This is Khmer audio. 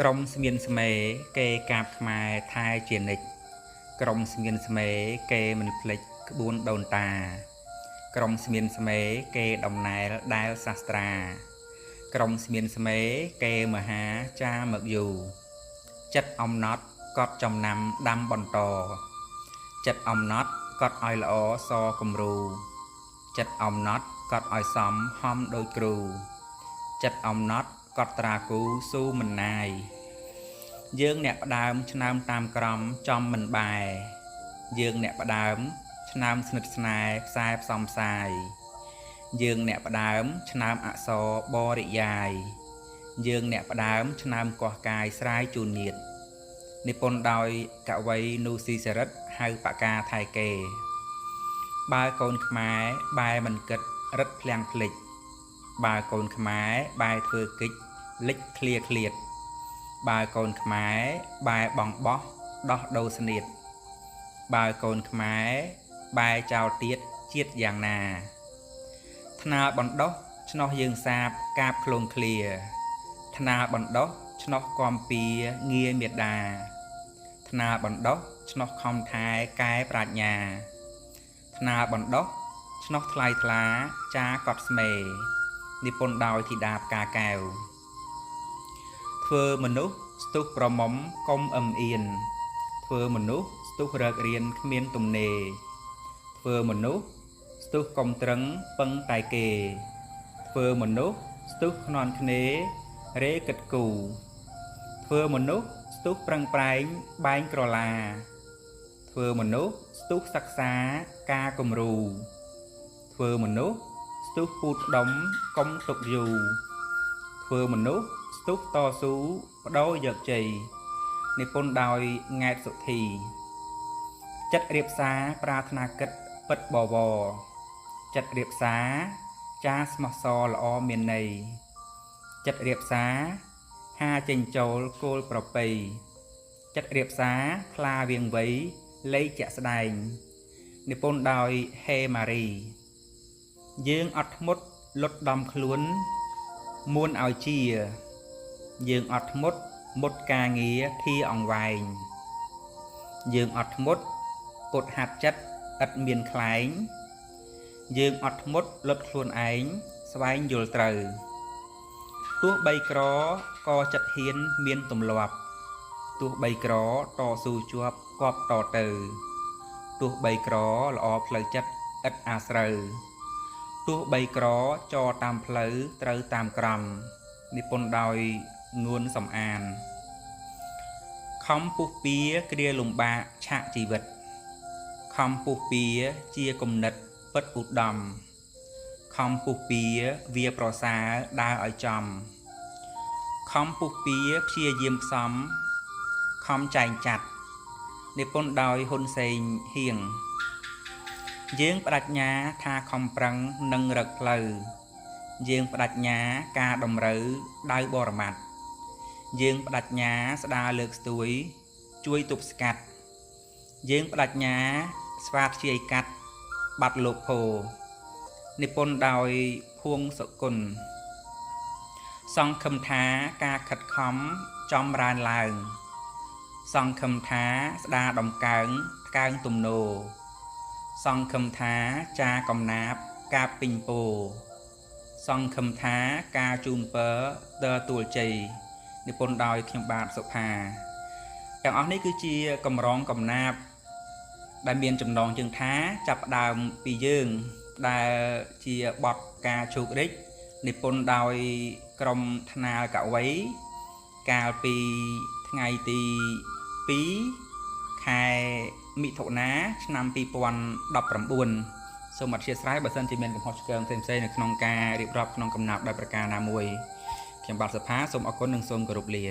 ក្រុមស្មៀនស្មេគេកាបខ្មែរថែជានិច្ចក្រុមស្មៀនស្មេគេមិនភ្លេចក្បួនដូនតាក្រុមស្មៀនស្មេគេដំណែលដែលសាស្ត្រាក្រុមស្មៀនស្មេគេមហាចាមកយូចិត្តអំណត់កត់ចំណាំដាំបន្តចិត្តអំណត់កត់ឲ្យល្អសគំរូចិត្តអំណត់កត់ឲ្យសមហំដោយគ្រូចិត្តអំណត់កត់ត្រាគូស៊ូមិនណាយយើងអ្នកផ្ដើមឆ្នើមតាមក្រមចំមិនបែយើងអ្នកផ្ដើមឆ្នើមស្និទ្ធស្នេហ៍ផ្សែផ្សំផ្សាយយើងអ្នកផ្ដើមឆ្នើមអក្សរបរិយាយយើងអ្នកផ្ដើមឆ្នើមកោះកាយស្រាយជូនញាតនិពន្ធដោយកវីនូស៊ីសរិទ្ធហៅបកាថៃគេបើកូនខ្មែរបែមិនគិតរឹតភ្លាំងភ្លេចបើកូនខ្មែរបែធ្វើកិច្ចលិចឃ្លាឃ្លាតបើកូនខ្មែរបែបងបោះដោះដូរស្នៀតបើកូនខ្មែរបែចោលទៀតជាតិយ៉ាងណាថ្នាលបណ្ដោះឆ្នោះយើងសាបកាបឃ្លងឃ្លាថ្នាលបណ្ដោះឆ្នោះគំពីងារមេដាថ្នាលបណ្ដោះឆ្នោះខំថែកែប្រាជ្ញាថ្នាលបណ្ដោះឆ្នោះថ្លៃថ្លាចាកត់ស្មេនិពន្ធដោយធីតាផ្កាកែវធ្វើមនុស្សស្ទុះប្រមុំកុំអឹមអៀនធ្វើមនុស្សស្ទុះរើករៀនគ្មានទំនេរធ្វើមនុស្សស្ទុះកុំត្រឹងពឹងតែគេធ្វើមនុស្សស្ទុះខ្នន់គ្នារេគិតគូធ្វើមនុស្សស្ទុះប្រឹងប្រែងបែងក្រឡាធ្វើមនុស្សស្ទុះសិក្សាការគំរូធ្វើមនុស្សស្ទុះពូតដុំកុំទុកយូរធ្វើមនុស្សស្ទុះតស៊ូបដូរយកជ័យនិពន្ធដោយង៉ែតសុធីចិត្តរៀបសារប្រាថ្នាគិតពិតបវរចិត្តរៀបសារចាស្មោះសរល្អមានន័យចិត្តរៀបសារហាចេញចូលគោលប្រពៃចិត្តរៀបសារខ្លាវៀងវៃលេខជាក់ស្ដែងនិពន្ធដោយហេម៉ារីយើងអត់ធ្មត់លុតដំខ្លួនមួនឲ្យជាយើងអត់ធ្មត់មុតការងារធាអង្វែងយើងអត់ធ្មត់ពុតហាត់ចិត្តឥតមានខ្លែងយើងអត់ធ្មត់លុតខ្លួនឯងស្វែងយល់ត្រូវទោះបីក្រក៏ចិត្តហ៊ានមានទម្លាប់ទោះបីក្រតស៊ូជាប់គប់តទៅទោះបីក្រល្អផ្លូវចិត្តឥតអាស្រូវទោះបីក្រចរតាមផ្លូវត្រូវតាមក្រមនិពន្ធដោយងួនសំអានខំពុះពៀគ្រាលំបាកឆាកជីវិតខំពុះពៀជាគំនិតពិតឧត្តមខំពុះពៀវាប្រសើរដើរឲ្យចំខំពុះពៀព្យាយាមផ្សំខំចែងចាត់និពន្ធដោយហ៊ុនសេងហៀងយើងបដិញ្ញាថាខំប្រឹងនឹងរកផ្លូវយើងបដិញ្ញាការតម្រូវដៅបរមត្ថយើងបដិញ្ញាស្ដារលើកស្ទួយជួយទប់ស្កាត់យើងបដិញ្ញាស្វាធ្យាយកាត់បាត់លោកភោនិពន្ធដោយភួងសុគន្ធសង្ឃឹមថាការខិតខំចំរានឡើងសង្ឃឹមថាស្ដារដំកើងថ្កើងទំនោរសង្ឃឹមថាចាកំណាបការពេញពោសង្ឃឹមថាការជូនពរទើទួលជ័យនិពន្ធដោយខ្ញុំបាទសុផាទាំងអស់នេះគឺជាកម្រងកំណាបដែលមានចំណងជើងថាចាប់ផ្ដើមពីយើងដែលជាបទការជោគរិទ្ធនិពន្ធដោយក្រុមថ្នាលកវីកាលពីថ្ងៃទី2ខែមិថុនាឆ្នាំ2019សូមអធិស្ឋានបើសិនជាមានកំហុសឆ្គងផ្សេងៗនៅក្នុងការរៀបរាប់ក្នុងកំណត់ដោយប្រការណាមួយខ្ញុំបាទសុផាសូមអរគុណនិងសូមគោរពលា